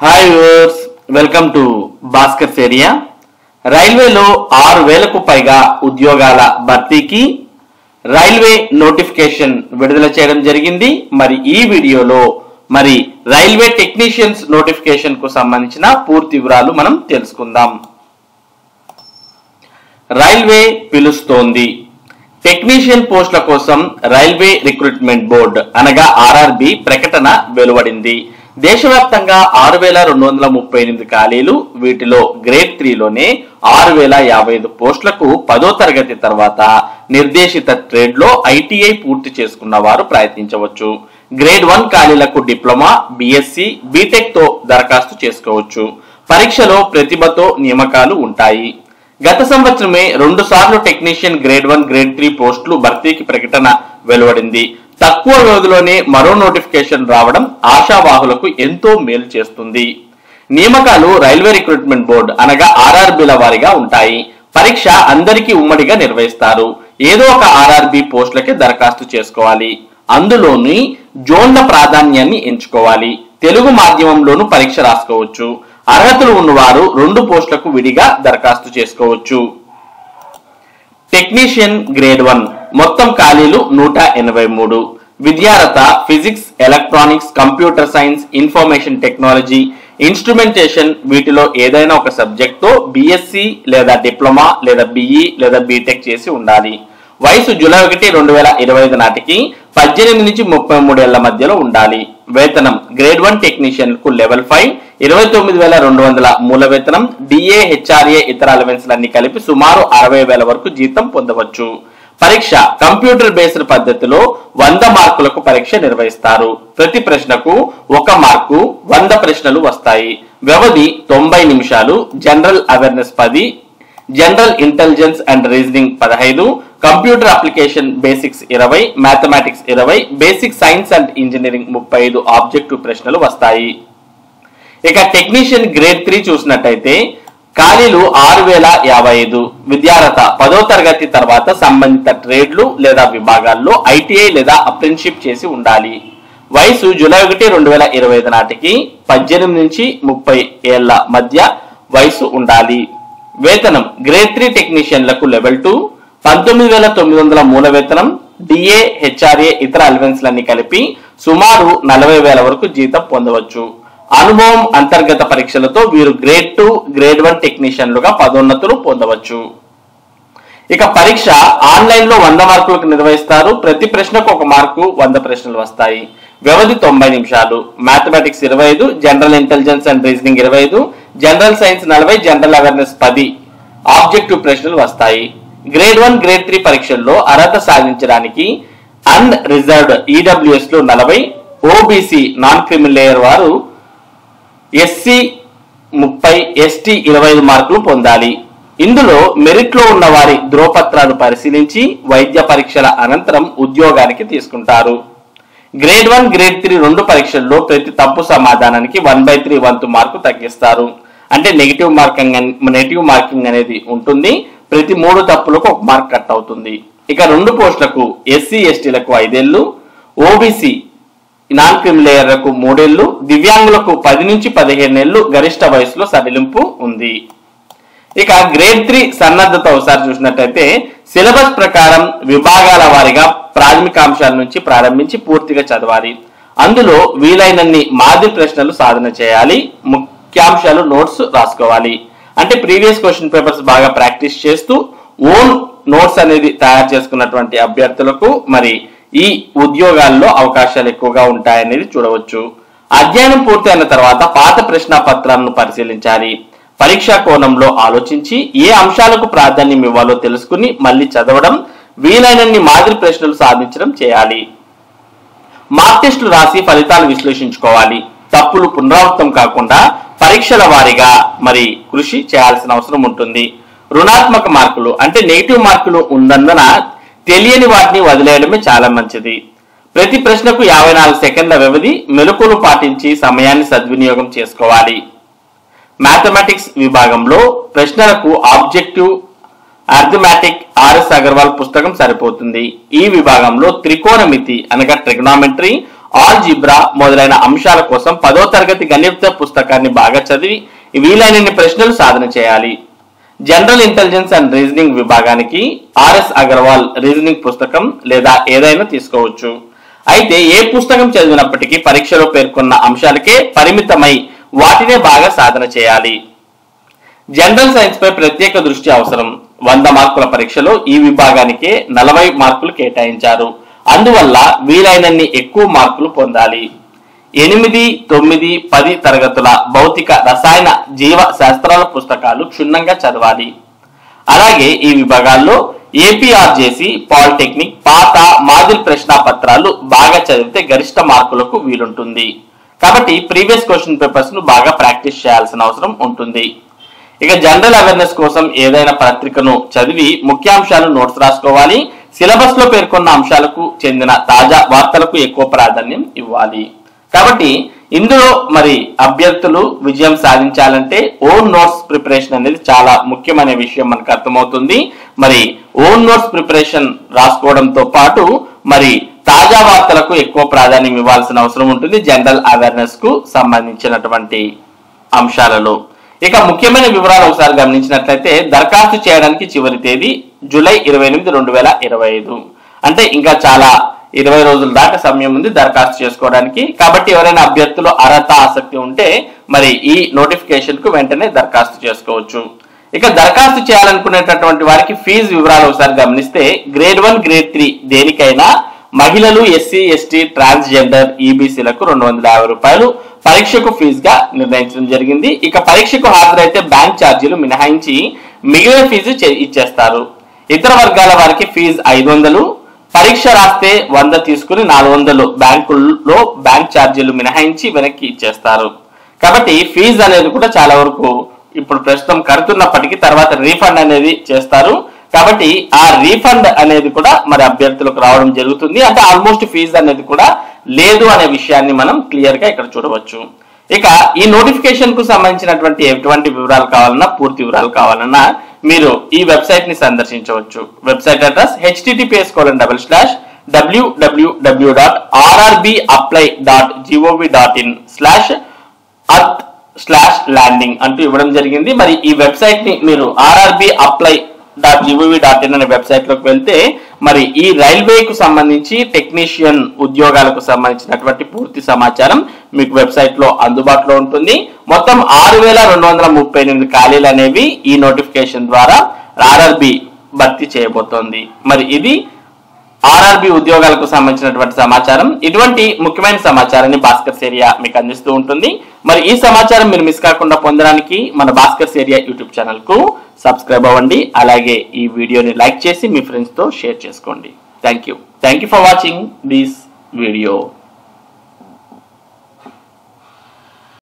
Hi viewers, welcome to Bhaskar's area. రైల్వేలో 6,000కు పైగా ఉద్యోగాల భర్తీకి రైల్వే నోటిఫికేషన్ విడుదల చేయడం జరిగింది. మరి ఈ వీడియోలో రైల్వే టెక్నీషియన్స్ నోటిఫికేషన్ కు సంబంధించిన పూర్తి వివరాలు మనం తెలుసుకుందాం. రైల్వే పిలుస్తోంది. టెక్నీషియన్ పోస్టుల కోసం రైల్వే రిక్రూట్మెంట్ బోర్డు అనగా ఆర్ఆర్బి ప్రకటన వెలువడింది. దేశవ్యాప్తంగా 6,238 ఖాళీలు. వీటిలో గ్రేడ్ 3లోనే 6,055 పోస్టులకు 10వ తరగతి తర్వాత నిర్దేశిత ట్రేడ్ లో ఐటీఐ పూర్తి చేసుకున్న వారు ప్రయత్నించవచ్చు. గ్రేడ్ 1 ఖాళీలకు డిప్లొమా, బిఎస్సి, బీటెక్ తో దరఖాస్తు చేసుకోవచ్చు. పరీక్షలో ప్రతిభతో నియామకాలు ఉంటాయి. గత సంవత్సరమే 2 సార్లు టెక్నీషియన్ గ్రేడ్ 1, గ్రేడ్ 3 పోస్టులు భర్తీకి ప్రకటన వెలువడింది. తక్కువ వ్యవధిలోనే మరో నోటిఫికేషన్ రావడం ఆశావాహులకు ఎంతో మేలు చేస్తుంది. నియామకాలు రైల్వే రిక్రూట్మెంట్ బోర్డు అనగా ఆర్ఆర్బిల వారిగా ఉంటాయి. పరీక్ష అందరికీ ఉమ్మడిగా నిర్వహిస్తారు. ఏదో ఒక ఆర్ఆర్బి పోస్టులకే దరఖాస్తు చేసుకోవాలి. అందులోని జోన్ల ప్రాధాన్యాన్ని ఎంచుకోవాలి. తెలుగు మాధ్యమంలోనూ పరీక్ష రాసుకోవచ్చు. అర్హతలు ఉన్నవారు 2 పోస్టులకు విడిగా దరఖాస్తు చేసుకోవచ్చు. టెక్నీషియన్ గ్రేడ్ 1 మొత్తం ఖాళీలు 183. విద్యార్హత physics, electronics, computer science, information technology, instrumentation వీటిలో ఏదైనా ఒక సబ్జెక్ట్ తో బిఎస్సి లేదా డిప్లొమా లేదా బిఈ లేదా బీటెక్ చేసి ఉండాలి. వయసు జూలై 1, 2025 నాటికి 18 నుంచి 33 ఏళ్ల మధ్యలో ఉండాలి. వేతనం గ్రేడ్ 1 టెక్నీషియన్ కు లెవెల్ 5 29,200 మూల వేతనం, డిఏ, హెచ్ఆర్ఏ ఇతర అలవెన్స్లన్నీ కలిపి సుమారు 60,000 వరకు జీతం పొందవచ్చు. పరీక్ష కంప్యూటర్ బేస్డ్ పద్ధతిలో 100 మార్కులకు పరీక్ష నిర్వహిస్తారు. ప్రతి ప్రశ్నకు 1 మార్కు, 100 ప్రశ్నలు వస్తాయి. వ్యవధి 90 నిమిషాలు. General awareness 10, general intelligence and reasoning 15, computer application basics 20, mathematics 20, basic science and engineering 35 objective ప్రశ్నలు వస్తాయి. ఇక టెక్నీషియన్ గ్రేడ్ 3 చూసినట్టయితే ఖాళీలు 6,055. విద్యార్హత 10వ తరగతి తర్వాత సంబంధిత ట్రేడ్లు లేదా విభాగాల్లో ఐటీఐ లేదా అప్రెంటిస్షిప్ చేసి ఉండాలి. వయసు జూలై 1, 2025 నాటికి 18 నుంచి 30 ఏళ్ల మధ్య వయసు ఉండాలి. వేతనం గ్రేడ్ 3 టెక్నీషియన్లకు లెవెల్ 2 19,900 మూల వేతనం, డిఏ, హెచ్ఆర్ఏ ఇతర అలవెన్స్లన్నీ కలిపి సుమారు 40,000 వరకు జీతం పొందవచ్చు. అనుభవం, అంతర్గత పరీక్షలతో వీరు గ్రేడ్ 2, గ్రేడ్ 1 టెక్నీషియన్లుగా పదోన్నతులు పొందవచ్చు. ఇక పరీక్ష ఆన్లైన్ లో 100 మార్కులకు నిర్వహిస్తారు. ప్రతి ప్రశ్నకు 1 మార్కు, 100 ప్రశ్నలు వస్తాయి. వ్యవధి 90 నిమిషాలు. Mathematics 25, general intelligence and reasoning 25, general science 40, general awareness 10 objective ప్రశ్నలు వస్తాయి. గ్రేడ్ 1, గ్రేడ్ 3 పరీక్షల్లో అర్హత సాధించడానికి అన్ రిజర్వ్డ్ ఈడబ్ల్యూఎస్ లో 40, ఓబీసీ నాన్ క్రిమినల్ లేయర్ వారు ఎస్సీ 30, ఎస్టీ 25 మార్కులు పొందాలి. ఇందులో మెరిట్ లో ఉన్న వారి ధ్రువపత్రాలు పరిశీలించి వైద్య పరీక్షల అనంతరం ఉద్యోగానికి తీసుకుంటారు. గ్రేడ్ 1, గ్రేడ్ 3 2 పరీక్షల్లో ప్రతి తప్పు సమాధానానికి 1/3 వంతు మార్కు తగ్గిస్తారు. అంటే నెగిటివ్ మార్కింగ్ అనేది ఉంటుంది. ప్రతి 3 తప్పులకు 1 మార్క్ కట్ అవుతుంది. ఇక 2 పోస్టులకు ఎస్సీ, ఎస్టీలకు 5 ఏళ్లు, ఓబీసీ నాన్ క్రిమిలేయర్లకు 3 ఏళ్లు, దివ్యాంగులకు 10 నుంచి 15 ఏళ్లు గరిష్ట వయసులో సడలింపు ఉంది. ఇక గ్రేడ్ 3 సన్నద్ధత ఒకసారి చూసినట్టయితే సిలబస్ ప్రకారం విభాగాల వారిగా ప్రాథమిక అంశాల నుంచి ప్రారంభించి పూర్తిగా చదవాలి. అందులో వీలైనన్ని మాదిరి ప్రశ్నలు సాధన చేయాలి. ముఖ్యాంశాలు నోట్స్ రాసుకోవాలి. అంటే ప్రీవియస్ క్వశ్చన్ పేపర్స్ బాగా ప్రాక్టీస్ చేస్తూ ఓన్ నోట్స్ అనేది తయారు చేసుకున్నటువంటి అభ్యర్థులకు ఈ ఉద్యోగాల్లో అవకాశాలు ఎక్కువగా ఉంటాయనేది చూడవచ్చు. అధ్యయనం పూర్తయిన తర్వాత పాత ప్రశ్న పత్రాలను పరిశీలించాలి. పరీక్షా కోణంలో ఆలోచించి ఏ అంశాలకు ప్రాధాన్యం ఇవ్వాలో తెలుసుకుని మళ్ళీ చదవడం, వీలైనన్ని మాదిరి ప్రశ్నలు సాధించడం చేయాలి. మార్క్ టెస్టులు రాసి ఫలితాలు విశ్లేషించుకోవాలి. తప్పులు పునరావృతం కాకుండా పరీక్షల వారీగా కృషి చేయాల్సిన అవసరం ఉంటుంది. రుణాత్మక మార్కులు అంటే నెగిటివ్ మార్కులు ఉన్నందున తెలియని వాటిని వదిలేయడమే చాలా మంచిది. ప్రతి ప్రశ్నకు 54 సెకండ్ల వ్యవధి. మెలకువలు పాటించి సమయాన్ని సద్వినియోగం చేసుకోవాలి. మ్యాథమెటిక్స్ విభాగంలో ప్రశ్నలకు ఆబ్జెక్టివ్ అర్థమెటిక్ ఆర్ఎస్ అగర్వాల్ పుస్తకం సరిపోతుంది. ఈ విభాగంలో త్రికోణమితి అనగా ట్రిగ్నామెట్రీ, ఆల్జిబ్రా మొదలైన అంశాల కోసం 10వ తరగతి గణిత పుస్తకాన్ని బాగా చదివి వీలైనన్ని ప్రశ్నలు సాధన చేయాలి. జనరల్ ఇంటెలిజెన్స్ అండ్ రీజనింగ్ విభాగానికి ఆర్ఎస్ అగర్వాల్ రీజనింగ్ పుస్తకం లేదా ఏదైనా తీసుకోవచ్చు. అయితే ఏ పుస్తకం చదివినప్పటికీ పరీక్షలో పేర్కొన్న అంశాలకే పరిమితమై వాటినే బాగా సాధన చేయాలి. జనరల్ సైన్స్ పై ప్రత్యేక దృష్టి అవసరం. 100 మార్కుల పరీక్షలో ఈ విభాగానికే 40 మార్కులు కేటాయించారు. అందువల్ల వీలైనన్ని ఎక్కువ మార్కులు పొందాలి. 8, 9, 10 తరగతుల భౌతిక, రసాయన, జీవ శాస్త్రాల పుస్తకాలు క్షుణ్ణంగా చదవాలి. అలాగే ఈ విభాగాల్లో ఏపీఆర్జేసీ, పాలిటెక్నిక్ పాత మాదిరి ప్రశ్నాపత్రాలు బాగా చదివితే గరిష్ట మార్కులకు వీలుంటుంది. కాబట్టి ప్రీవియస్ క్వశ్చన్ పేపర్స్ ను బాగా ప్రాక్టీస్ చేయాల్సిన అవసరం ఉంటుంది. ఇక జనరల్ అవేర్నెస్ కోసం ఏదైనా పత్రికను చదివి ముఖ్యాంశాలు నోట్స్ రాసుకోవాలి. సిలబస్ లో పేర్కొన్న అంశాలకు చెందిన తాజా వార్తలకు ఎక్కువ ప్రాధాన్యం ఇవ్వాలి. కాబట్టి ఇందులో మరి అభ్యర్థులు విజయం సాధించాలంటే ఓన్ నోట్స్ ప్రిపరేషన్ అనేది చాలా ముఖ్యమైన విషయం మనకు అర్థమవుతుంది. మరి ఓన్ నోట్స్ ప్రిపరేషన్ రాసుకోవడంతో పాటు మరి తాజా వార్తలకు ఎక్కువ ప్రాధాన్యం ఇవ్వాల్సిన అవసరం ఉంటుంది జనరల్ అవేర్నెస్ కు సంబంధించినటువంటి అంశాలలో. ఇక ముఖ్యమైన వివరాలు ఒకసారి గమనించినట్లయితే దరఖాస్తు చేయడానికి చివరి తేదీ జూలై 28, 2025. అంటే ఇంకా చాలా 20 రోజుల దాకా సమయం ఉంది దరఖాస్తు చేసుకోవడానికి. కాబట్టి ఎవరైనా అభ్యర్థులు అర్హత, ఆసక్తి ఉంటే మరి ఈ నోటిఫికేషన్ కు వెంటనే దరఖాస్తు చేసుకోవచ్చు. ఇక దరఖాస్తు చేయాలనుకునేటటువంటి వారికి ఫీజు వివరాలు ఒకసారి గమనిస్తే గ్రేడ్ 1, గ్రేడ్ 3 దేనికైనా మహిళలు, ఎస్సీ, ఎస్టీ, ట్రాన్స్జెండర్, ఈబీసీలకు 250 రూపాయలు పరీక్షకు ఫీజుగా నిర్ణయించడం జరిగింది. ఇక పరీక్షకు హాజరైతే బ్యాంక్ ఛార్జీలు మినహాయించి మిగిలిన ఫీజు ఇచ్చేస్తారు. ఇతర వర్గాల వారికి ఫీజు 500, పరీక్ష రాస్తే 100 తీసుకుని 400 బ్యాంకుల్లో బ్యాంక్ ఛార్జీలు మినహాయించి వెనక్కి ఇచ్చేస్తారు. కాబట్టి ఫీజు అనేది కూడా చాలా వరకు ఇప్పుడు ప్రస్తుతం కడుతున్నప్పటికీ తర్వాత రీఫండ్ అనేది చేస్తారు. కాబట్టి ఆ రీఫండ్ అనేది కూడా మరి అభ్యర్థులకు రావడం జరుగుతుంది. అంటే ఆల్మోస్ట్ ఫీజు అనేది కూడా లేదు అనే విషయాన్ని మనం క్లియర్ గా ఇక్కడ చూడవచ్చు. ఇక ఈ నోటిఫికేషన్ కు సంబంధించినటువంటి ఎటువంటి వివరాలు కావాలన్నా, పూర్తి వివరాలు కావాలన్నా మీరు ఈ వెబ్సైట్ ని సందర్శించవచ్చు. వెబ్సైట్ అడ్రస్ https://www.rrbApply.gov.in/earth/landing అంటూ ఇవ్వడం జరిగింది. మరి ఈ వెబ్సైట్ ని మీరు rrbApply.gov.in అనే వెబ్సైట్ లోకి వెళ్తే మరి ఈ రైల్వేకు సంబంధించి టెక్నీషియన్ ఉద్యోగాలకు సంబంధించినటువంటి పూర్తి సమాచారం మీకు వెబ్సైట్ లో అందుబాటులో ఉంటుంది. మొత్తం 6238 ఖాళీలు అనేవి ఈ నోటిఫికేషన్ ద్వారా ఆర్ఆర్బి భర్తీ చేయబోతోంది. మరి ఇది ఆర్ఆర్బి ఉద్యోగాలకు సంబంధించినటువంటి సమాచారం. ఇటువంటి ముఖ్యమైన సమాచారాన్ని భాస్కర్స్ ఏరియా మీకు అందిస్తూ ఉంటుంది. మరి ఈ సమాచారం మీరు మిస్ కాకుండా పొందడానికి మన భాస్కర్స్ ఏరియా యూట్యూబ్ ఛానల్ కు సబ్స్క్రైబ్ అవ్వండి. అలాగే ఈ వీడియోని లైక్ చేసి మీ ఫ్రెండ్స్ తో షేర్ చేసుకోండి. Thank you for watching this video.